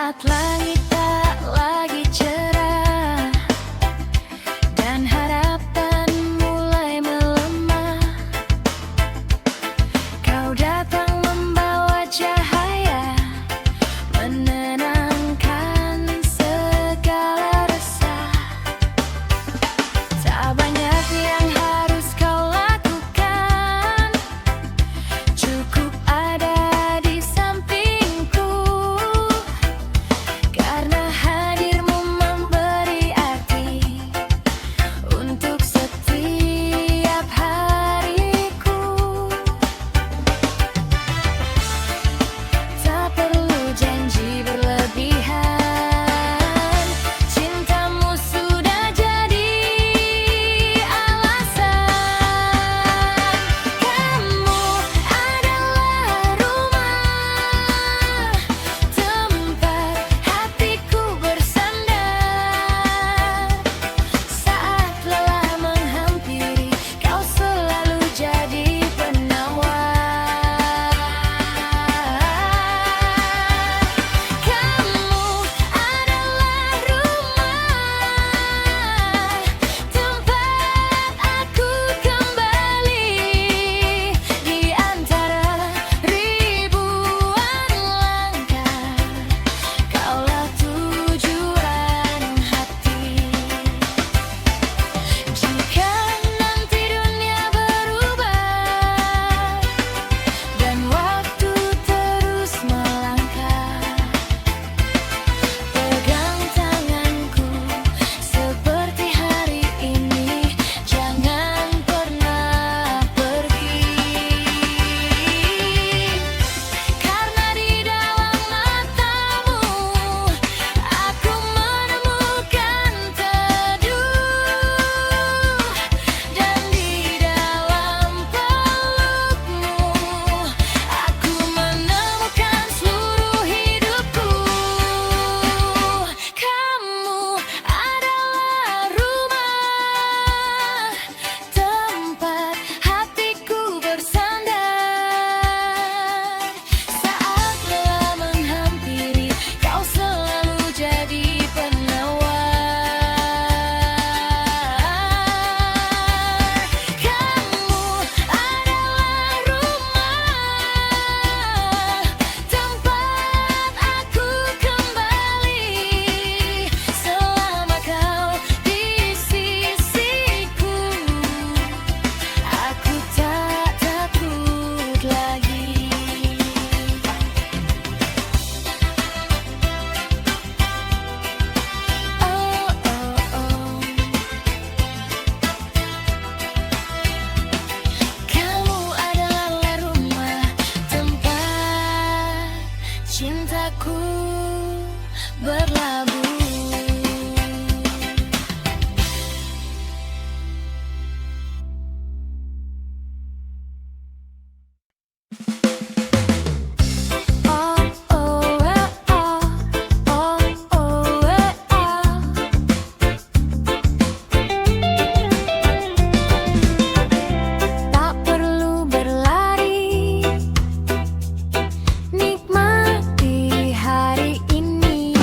Saat langit tak lagi cerah dan harapan mulai melemah, kau datang membawa cahaya, menenangkan segala resah. Tak banyak yang harus kau lakukan, cukup ada di sampingku, karena hadirmu memberi arti untuk setiap hariku. Tak perlu janji berlebihan, cintamu sudah jadi alasan. Kamu adalah rumah, tempat hatiku bersandar. Saat lelah menghampiri, kau selalu jadi penawar. Kamu adalah rumah, tempat aku kembali di antara ribuan langkah. Kaulah tujuan hati. Jika nanti dunia berubah dan waktu terus melangkah, pegang tanganku seperti hari ini, jangan pernah pergi. Karena di dalam matamu aku menemukan teduh, dan di dalam pelukmu aku menemukan seluruh hidupku. Kamu adalah rumah, tempat hatiku bersandar. Saat lelah menghampiri, kau selalu jadi penawar. Kamu adalah rumah, tempat aku kembali selama kau di sisiku. Aku tak takut lagi. Oh, oh, oh. Kamu adalah rumah, tempat cintaku berlabuh. Oh, oh, oh, oh, oh, oh. Tak perlu berlari, nikmati hari ini.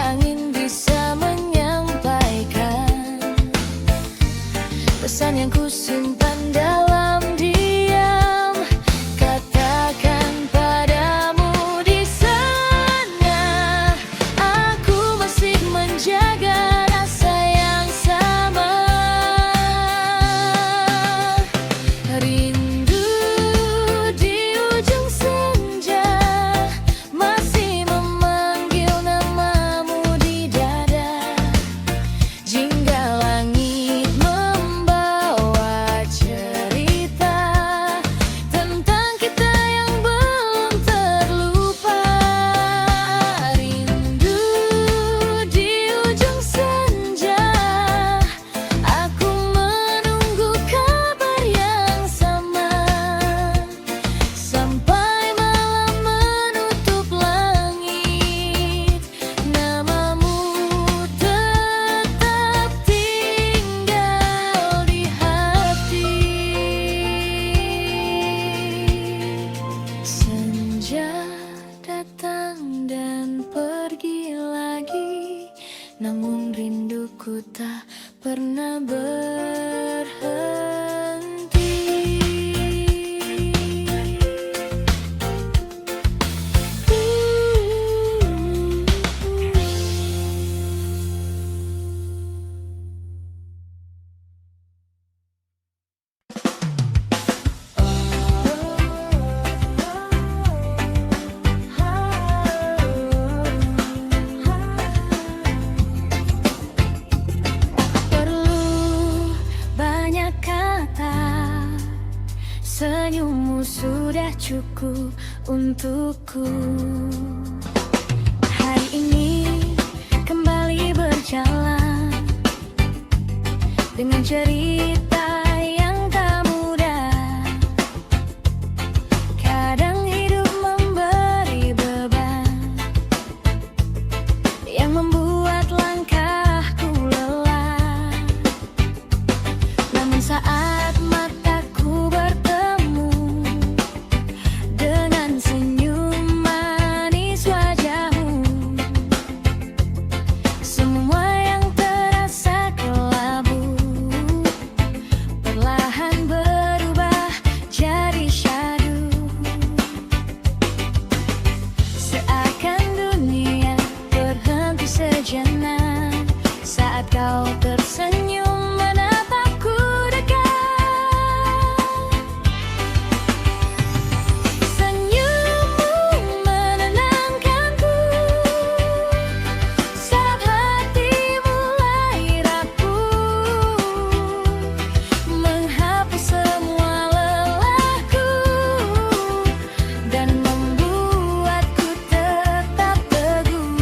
angin bisa menyampaikan pesan yang kusimpan dalam diam. Katakan padamu di sana, aku masih menjaga rasa yang sama. Rindu di ujung senja masih memanggil namamu di dada. Jingga langit membawa cerita tentang kita yang belum terlupa. Rindu di ujung senja, aku menunggu kabar yang sama. Sampai malam menutup langit, namamu tetap tinggal di hati. Senja datang dan pergi lagi, namun rinduku tak pernah berhenti. Perlu banyak kata, senyummu sudah cukup untukku. Hari ini kembali berjalan dengan cerita yang tak mudah. Kadang hidup memberi beban yang membuat langkahku lelah. Namun saat mataku bertemu dengan senyum manis wajahmu, semua yang terasa kelabu perlahan berubah jadi syadu. Seakan dunia berhenti sejenak saat kau tersenyum menatapku dekat. Senyummu menenangkanku saat hati mulai rapuh, menghapus semua lelahku dan membuatku tetap teguh.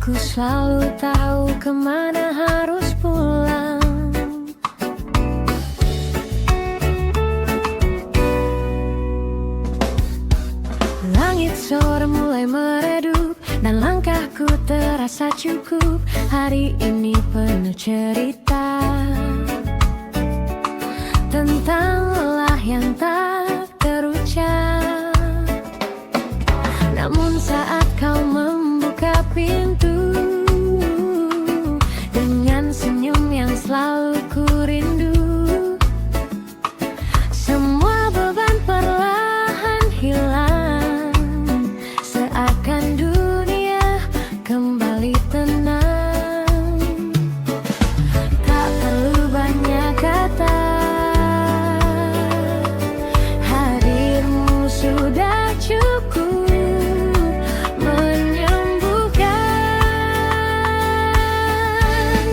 Aku selalu tahu kemana harus pulang. Langit sore mulai meredup dan langkahku terasa cukup. Hari ini penuh cerita tentang lelah yang tak terucap. Namun saat kau membuka pintu dengan senyum yang selalu ku rindu, semua beban perlahan hilang, seakan dunia kembali tenang. Tak perlu banyak kata, hadirmu sudah cukup menyembuhkan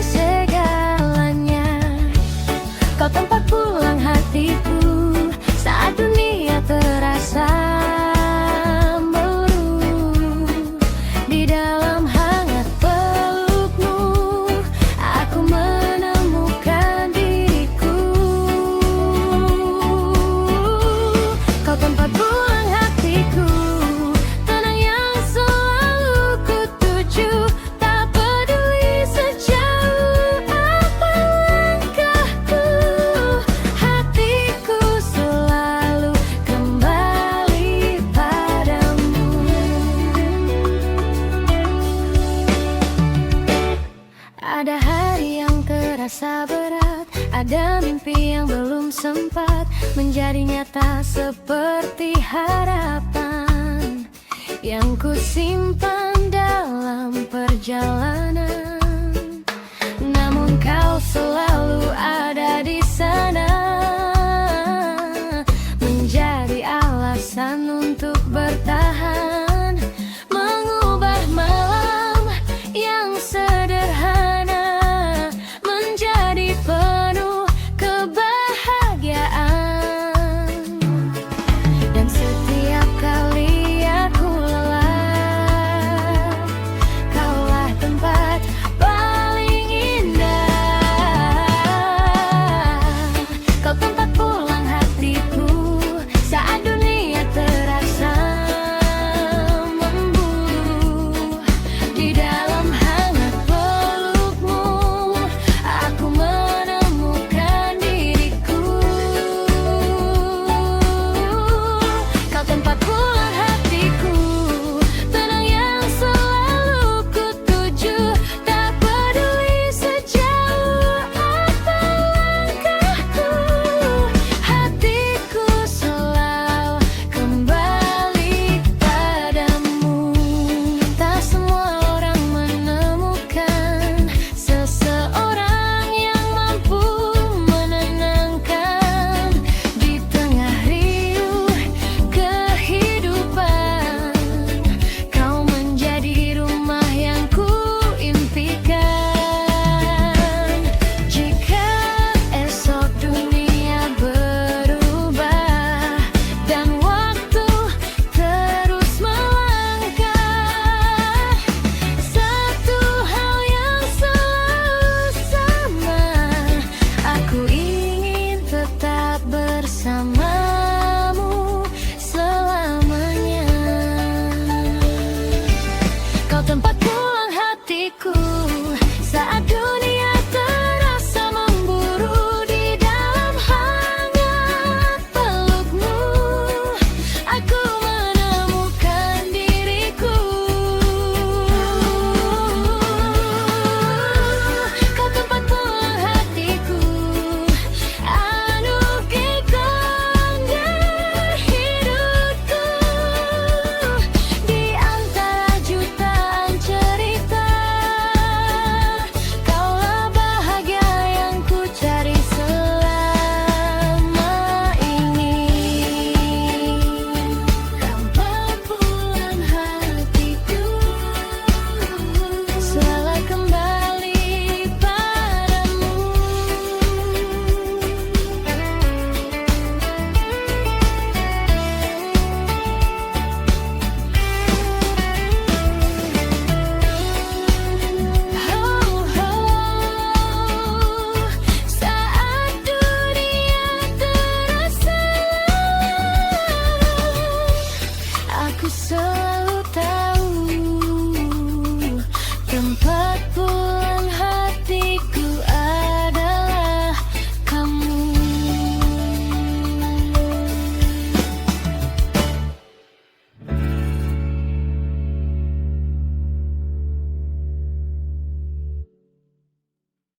segalanya. Kau tempat pulang hatiku saat dunia terasa meluruh. Di dalam hangat pelukmu aku menemukan diriku. Kau tempat pulang hatiku, tanah yang selalu ku tuju. Tak peduli sejauh apa langkahku, hatiku selalu kembali padamu. Ada hari yang terasa berat, ada mimpi yang belum sempat menjadi nyata seperti harapan yang ku simpan dalam perjalanan. Namun kau selalu